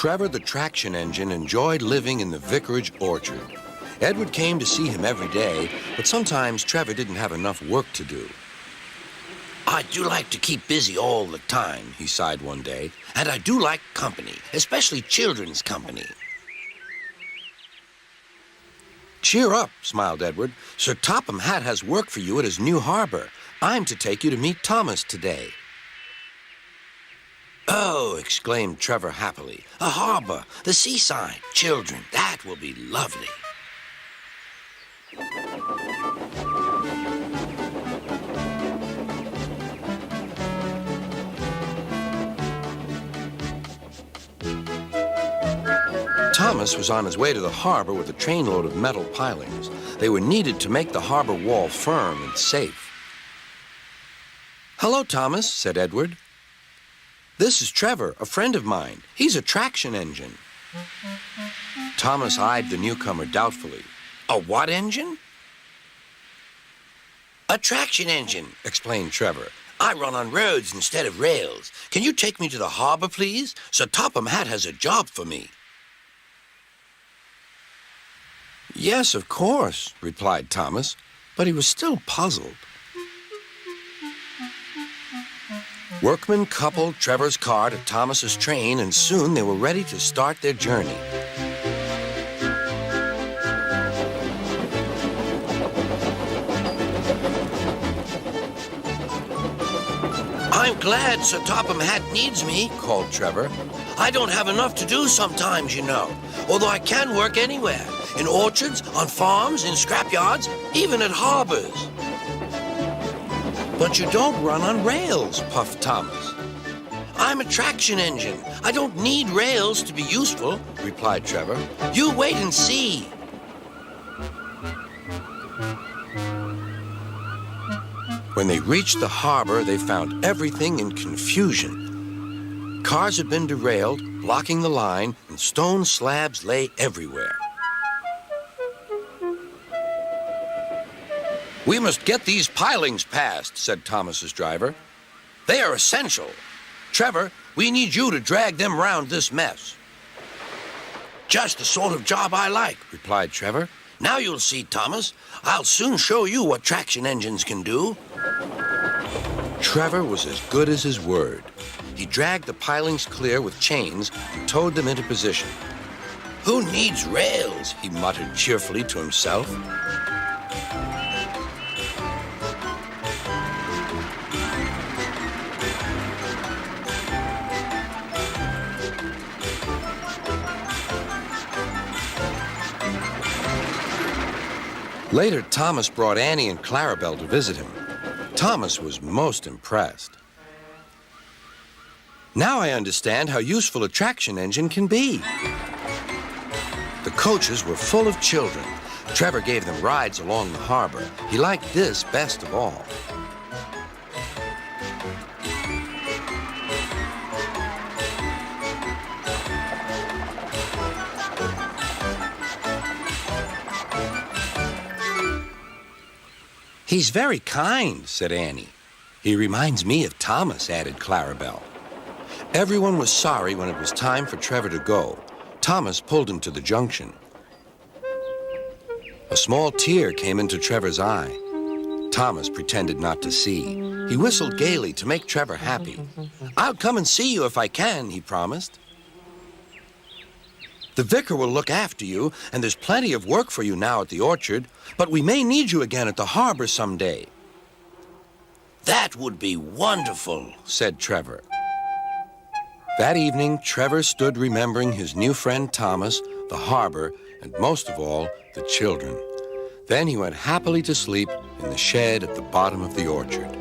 Trevor the traction engine enjoyed living in the vicarage orchard. Edward came to see him every day, but sometimes Trevor didn't have enough work to do. I do like to keep busy all the time, he sighed one day. And I do like company, especially children's company. Cheer up, smiled Edward. Sir Topham Hatt has work for you at his new harbor. I'm to take you to meet Thomas today. Oh, exclaimed Trevor happily. A harbor, the seaside, children, that will be lovely. Thomas was on his way to the harbor with a trainload of metal pilings. They were needed to make the harbor wall firm and safe. Hello, Thomas, said Edward. This is Trevor, a friend of mine. He's a traction engine. Thomas eyed the newcomer doubtfully. A what engine? A traction engine, explained Trevor. I run on roads instead of rails. Can you take me to the harbor, please? Sir Topham Hatt has a job for me. Yes, of course, replied Thomas, but he was still puzzled. Workmen coupled Trevor's car to Thomas's train, and soon they were ready to start their journey. I'm glad Sir Topham Hatt needs me, called Trevor. I don't have enough to do sometimes, you know, although I can work anywhere, in orchards, on farms, in scrapyards, even at harbors. But you don't run on rails, puffed Thomas. I'm a traction engine. I don't need rails to be useful, replied Trevor. You wait and see. When they reached the harbor, they found everything in confusion. Cars had been derailed, blocking the line, and stone slabs lay everywhere. We must get these pilings past, said Thomas's driver. They are essential. Trevor, we need you to drag them round this mess. Just the sort of job I like, replied Trevor. Now you'll see, Thomas. I'll soon show you what traction engines can do. Trevor was as good as his word. He dragged the pilings clear with chains and towed them into position. Who needs rails? He muttered cheerfully to himself. Later, Thomas brought Annie and Clarabelle to visit him. Thomas was most impressed. Now I understand how useful a traction engine can be. The coaches were full of children. Trevor gave them rides along the harbor. He liked this best of all. He's very kind, said Annie. He reminds me of Thomas, added Clarabelle. Everyone was sorry when it was time for Trevor to go. Thomas pulled him to the junction. A small tear came into Trevor's eye. Thomas pretended not to see. He whistled gaily to make Trevor happy. I'll come and see you if I can, he promised. The vicar will look after you, and there's plenty of work for you now at the orchard, but we may need you again at the harbor someday. That would be wonderful, said Trevor. That evening, Trevor stood remembering his new friend Thomas, the harbor, and most of all, the children. Then he went happily to sleep in the shed at the bottom of the orchard.